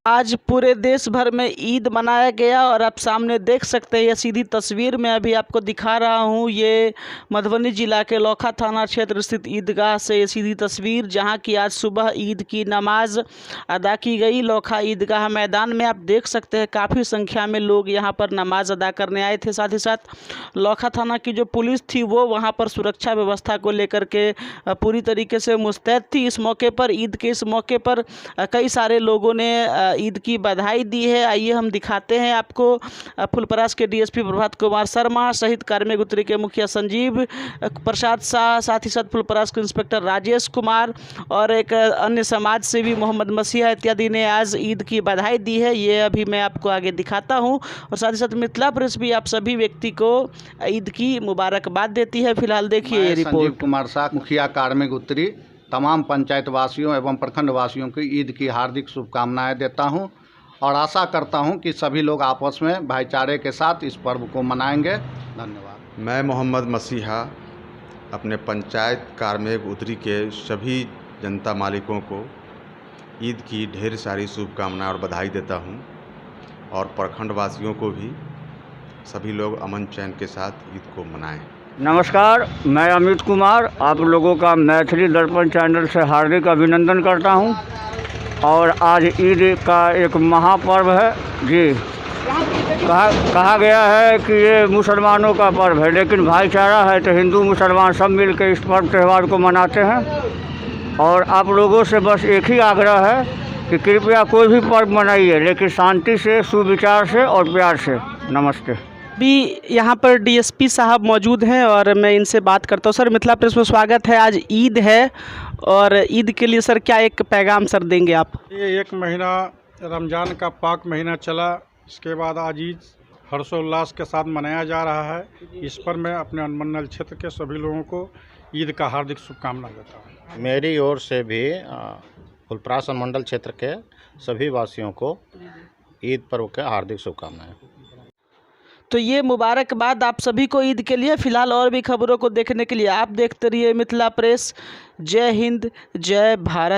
आज पूरे देश भर में ईद मनाया गया और आप सामने देख सकते हैं, ये सीधी तस्वीर में अभी आपको दिखा रहा हूँ। ये मधुबनी जिला के लोखा थाना क्षेत्र स्थित ईदगाह से ये सीधी तस्वीर, जहाँ की आज सुबह ईद की नमाज अदा की गई। लोखा ईदगाह मैदान में आप देख सकते हैं काफ़ी संख्या में लोग यहाँ पर नमाज अदा करने आए थे। साथ ही साथ लोखा थाना की जो पुलिस थी वो वहाँ पर सुरक्षा व्यवस्था को लेकर के पूरी तरीके से मुस्तैद थी। इस मौके पर, ईद के इस मौके पर कई सारे लोगों ने ईद की बधाई दी है। आइए हम दिखाते हैं आपको। फुलपरास के डीएसपी प्रभात कुमार शर्मा सहित कार्मिक उत्तरी के मुखिया संजीव प्रसाद शाह, साथ ही साथ फुलपरास के इंस्पेक्टर राजेश कुमार और एक अन्य समाज सेवी मोहम्मद मसीहा इत्यादि ने आज ईद की बधाई दी है। ये अभी मैं आपको आगे दिखाता हूँ। और साथ ही साथ मिथिला प्रेस भी आप सभी व्यक्ति को ईद की मुबारकबाद देती है। फिलहाल देखिए ये रिपोर्ट। संजीव कुमार शाह, मुखिया कार्मिक उत्तरी, तमाम पंचायत वासियों एवं प्रखंड वासियों को ईद की हार्दिक शुभकामनाएं देता हूं और आशा करता हूं कि सभी लोग आपस में भाईचारे के साथ इस पर्व को मनाएंगे। धन्यवाद। मैं मोहम्मद मसीहा अपने पंचायत कार्मिक उत्तरी के सभी जनता मालिकों को ईद की ढेर सारी शुभकामनाएं और बधाई देता हूं और प्रखंड वासियों को भी सभी लोग अमन चैन के साथ ईद को मनाएं। नमस्कार, मैं अमित कुमार आप लोगों का मैथिली दर्पण चैनल से हार्दिक अभिनंदन करता हूं। और आज ईद का एक महापर्व है जी। कहा गया है कि ये मुसलमानों का पर्व है, लेकिन भाईचारा है तो हिंदू मुसलमान सब मिलकर इस पर्व त्यौहार को मनाते हैं। और आप लोगों से बस एक ही आग्रह है कि कृपया कोई भी पर्व मनाइए, लेकिन शांति से, सुविचार से और प्यार से। नमस्ते। भी यहाँ पर डीएसपी साहब मौजूद हैं और मैं इनसे बात करता हूँ। सर, मिथिला प्रेस में स्वागत है। आज ईद है और ईद के लिए सर क्या एक पैगाम सर देंगे आप? ये एक महीना रमज़ान का पाक महीना चला, इसके बाद आज ईद हर्षोल्लास के साथ मनाया जा रहा है। इस पर मैं अपने अनुमंडल क्षेत्र के सभी लोगों को ईद का हार्दिक शुभकामना देता हूँ। मेरी ओर से भी फुलपरास अनुमंडल क्षेत्र के सभी वासियों को ईद पर्व के हार्दिक शुभकामनाएं। तो ये मुबारकबाद आप सभी को ईद के लिए। फ़िलहाल और भी खबरों को देखने के लिए आप देखते रहिए मिथिला प्रेस। जय हिंद, जय भारत।